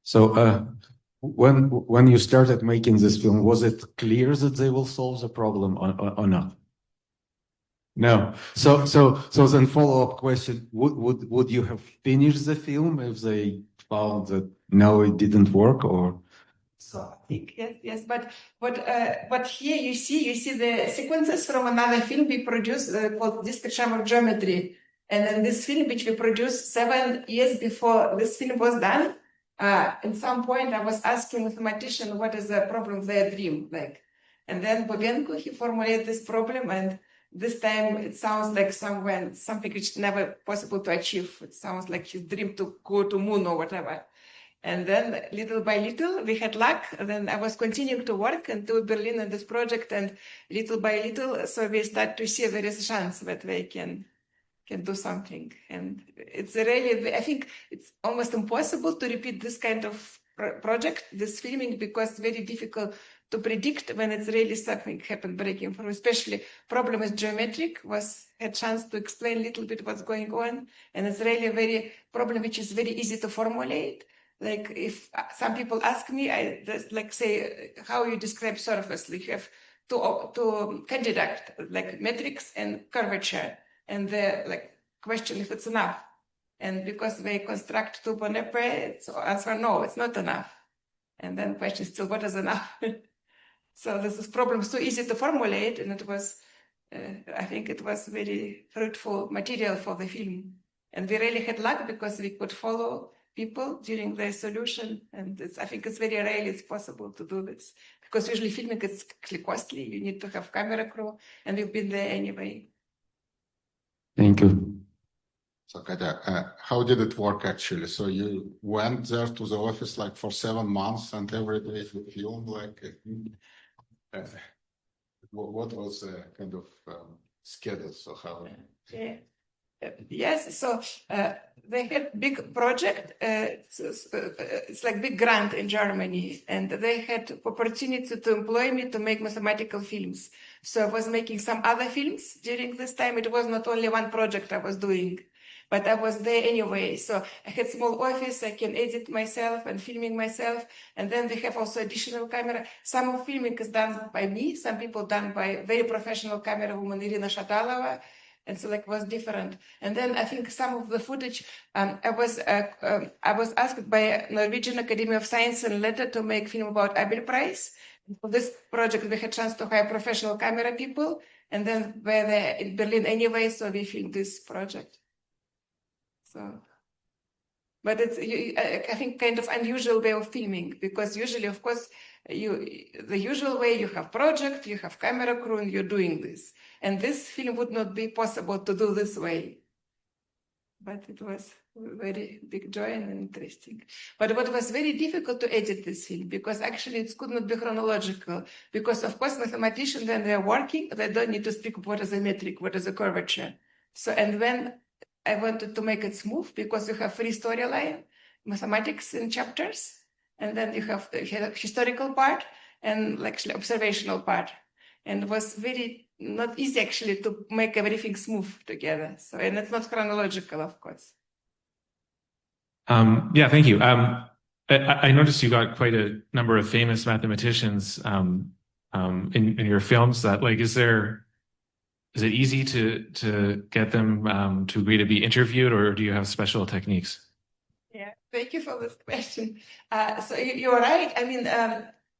So, when you started making this film, was it clear that they will solve the problem or not? No. So then follow-up question: Would you have finished the film if they found that no, it didn't work, or? So I think yes, but here you see the sequences from another film we produced called Description of Geometry, and then this film which we produced 7 years before this film was done. At some point, I was asking mathematician what is the problem of their dream like, and then Bobenko he formulated this problem, and this time it sounds like something which never possible to achieve. It sounds like his dream to go to moon or whatever. And then little by little, we had luck. Then I was continuing to work and do Berlin on this project. And little by little, so we start to see there is a chance that we can do something. And it's really, I think it's almost impossible to repeat this kind of project, this filming, because it's very difficult to predict when it's really something happened breaking through. Especially problem with geometric was a chance to explain a little bit what's going on. And it's really a very problem which is very easy to formulate. Like if some people ask me, I just like say, how you describe surface? You have two candidate, like metrics and curvature. And the like question if it's enough. And because they construct two Bonnet pair, so answer no, it's not enough. And then question still, what is enough? So this is problem so easy to formulate, and it was, I think it was very fruitful material for the film. And we really had luck because we could follow people during the solution, and I think it's very rarely it's possible to do this because usually filming is actually costly. You need to have camera crew, and we've been there anyway. Thank you. So, Katya, how did it work actually? So you went there to the office like for 7 months, and every day you filmed like. What was the kind of schedule? So how? Yeah. Yes, so they had big project. It's like big grant in Germany, and they had opportunity to employ me to make mathematical films. So I was making some other films during this time. It was not only one project I was doing, but I was there anyway. So I had small office. I can edit myself and filming myself. And then they have also additional camera. Some of filming is done by me. Some people done by very professional camera woman Irina Shatalova. And so like was different. And then I think some of the footage, I was asked by Norwegian Academy of Science and Letter to make film about Abel Prize. For this project, we had chance to hire professional camera people. And then we're there in Berlin anyway, so we filmed this project. So, but it's, I think, kind of unusual way of filming, because usually, of course, the usual way you have project, you have camera crew, and you're doing this. And this film would not be possible to do this way. But it was very big joy and interesting. But what was very difficult to edit this film, because actually it could not be chronological. Because of course, mathematicians, when they're working, they don't need to speak what is a metric, what is a curvature. So, and when I wanted to make it smooth, because you have free storyline, mathematics in chapters, and then you have the historical part and actually observational part. And it was very not easy actually to make everything smooth together. So, and it's not chronological, of course. Yeah, thank you. I noticed you got quite a number of famous mathematicians in your films. That like, is it easy to get them to agree to be interviewed, or do you have special techniques? Yeah, thank you for this question. So you're right. I mean,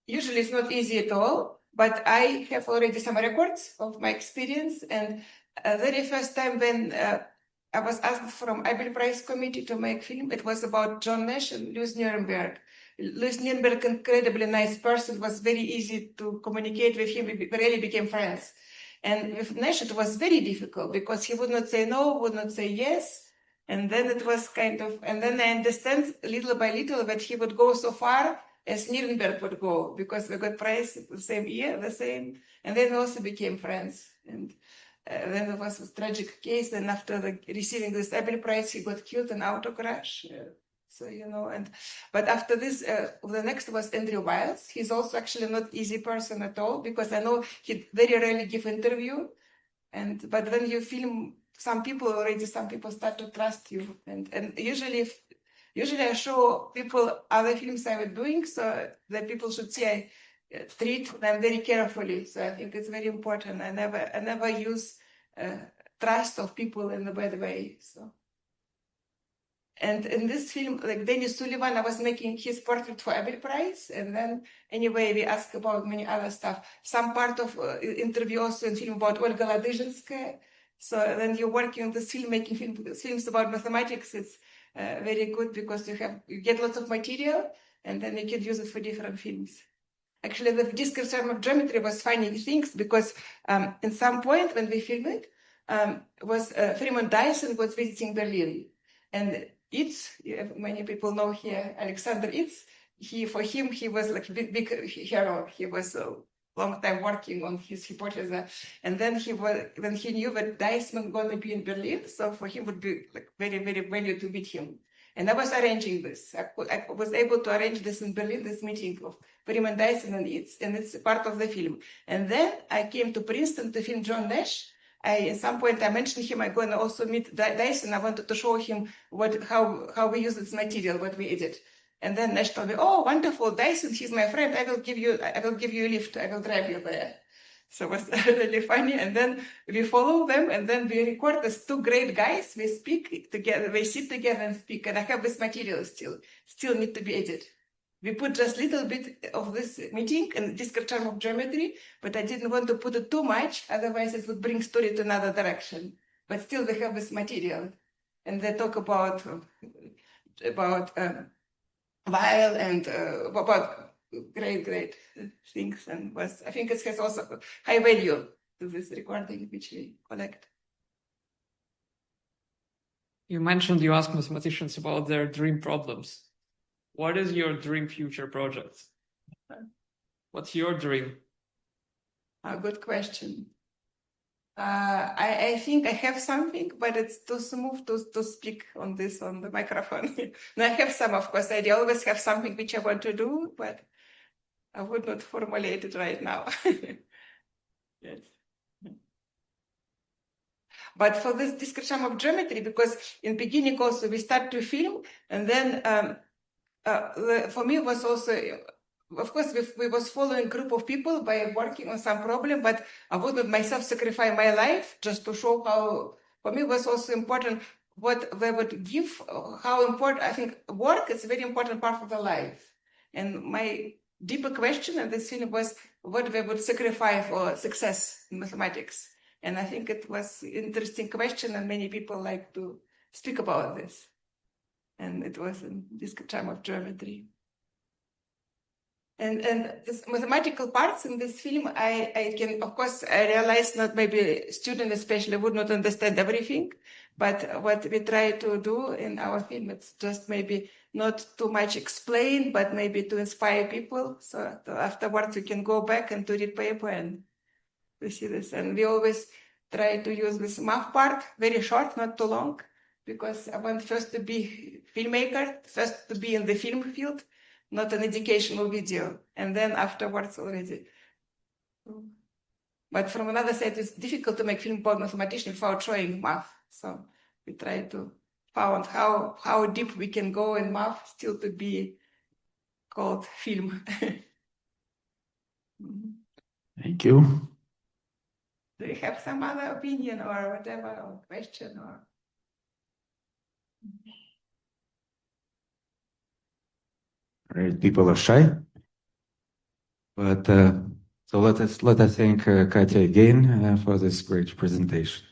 usually it's not easy at all. But I have already some records of my experience. And the very first time when I was asked from Abel Prize Committee to make film, it was about John Nash and Louis Nuremberg. Louis Nuremberg, incredibly nice person, was very easy to communicate with him. We really became friends. And with Nash, it was very difficult because he would not say no, would not say yes. And then it was kind of, and then I understand little by little that he would go so far as Nuremberg would go, because we got prize the same year, the same, and then we also became friends. And then it was a tragic case. And after receiving this Abel Prize, he got killed in auto crash. So but after this, the next was Andrew Wiles. He's also actually not easy person at all, because I know he very rarely give interview. But when you film some people start to trust you, and usually Usually I show people other films I was doing so that people should see I treat them very carefully. So I think it's very important. I never use trust of people in a bad way. So. And in this film, like Dennis Sullivan, I was making his portrait for Abel Prize. And then anyway, we asked about many other stuff. Some part of interview also in film about Olga Ladizhinskaya. So then you're working on this film, making films about mathematics. It's very good because you get lots of material and then you can use it for different films. Actually, the discussion of geometry was funny things because in some point when we filmed it, Freeman Dyson was visiting Berlin. And many people know here, Alexander Itz, for him, he was like a big hero. He was a long time working on his hypothesis. And then he knew that Dyson was going to be in Berlin. So for him, it would be like very, very valuable to meet him. And I was arranging this. I was able to arrange this in Berlin, this meeting of Freeman Dyson and it's part of the film. And then I came to Princeton to film John Nash. At some point I mentioned him, I'm going to also meet Dyson. I wanted to show him how we use this material, what we edit. And then Nash told me, oh, wonderful, Dyson, he's my friend. I will give you a lift. I will drive you there. So it was really funny. And then we follow them and then we record as two great guys. We speak together, we sit together and speak. And I have this material still need to be edited. We put just a little bit of this meeting and description of geometry, but I didn't want to put it too much, otherwise it would bring story to another direction. But still we have this material. And they talk about while and about great things. And I think it has also high value to this recording which we collect. You mentioned you ask mathematicians about their dream problems. What is your dream future project? What's your dream? A good question. I think I have something, but it's too smooth to speak on the microphone. And I have some, of course, I always have something which I want to do, but I would not formulate it right now. Yes. But for this discussion of geometry, because in beginning also we start to film, and then for me it was also, of course, we was following a group of people by working on some problem, but I wouldn't myself sacrifice my life just to show how, for me it was also important what they would give, how important, I think work is a very important part of the life. And my deeper question in this film was what they would sacrifice for success in mathematics. And I think it was an interesting question and many people like to speak about this. And it was in this time of geometry. And this mathematical parts in this film, I can, of course, I realize not maybe students especially would not understand everything, but what we try to do in our film, it's just maybe not too much explain, but maybe to inspire people. So afterwards you can go back and to read paper and to see this. And we always try to use this math part, very short, not too long, because I want first to be filmmaker, first to be in the film field, not an educational video, and then afterwards already. But from another side, it's difficult to make film about mathematicians without showing math. So we try to find how deep we can go in math still to be called film. Thank you. Do you have some other opinion or whatever, or question or? Right, people are shy, but so let us thank Katya again for this great presentation.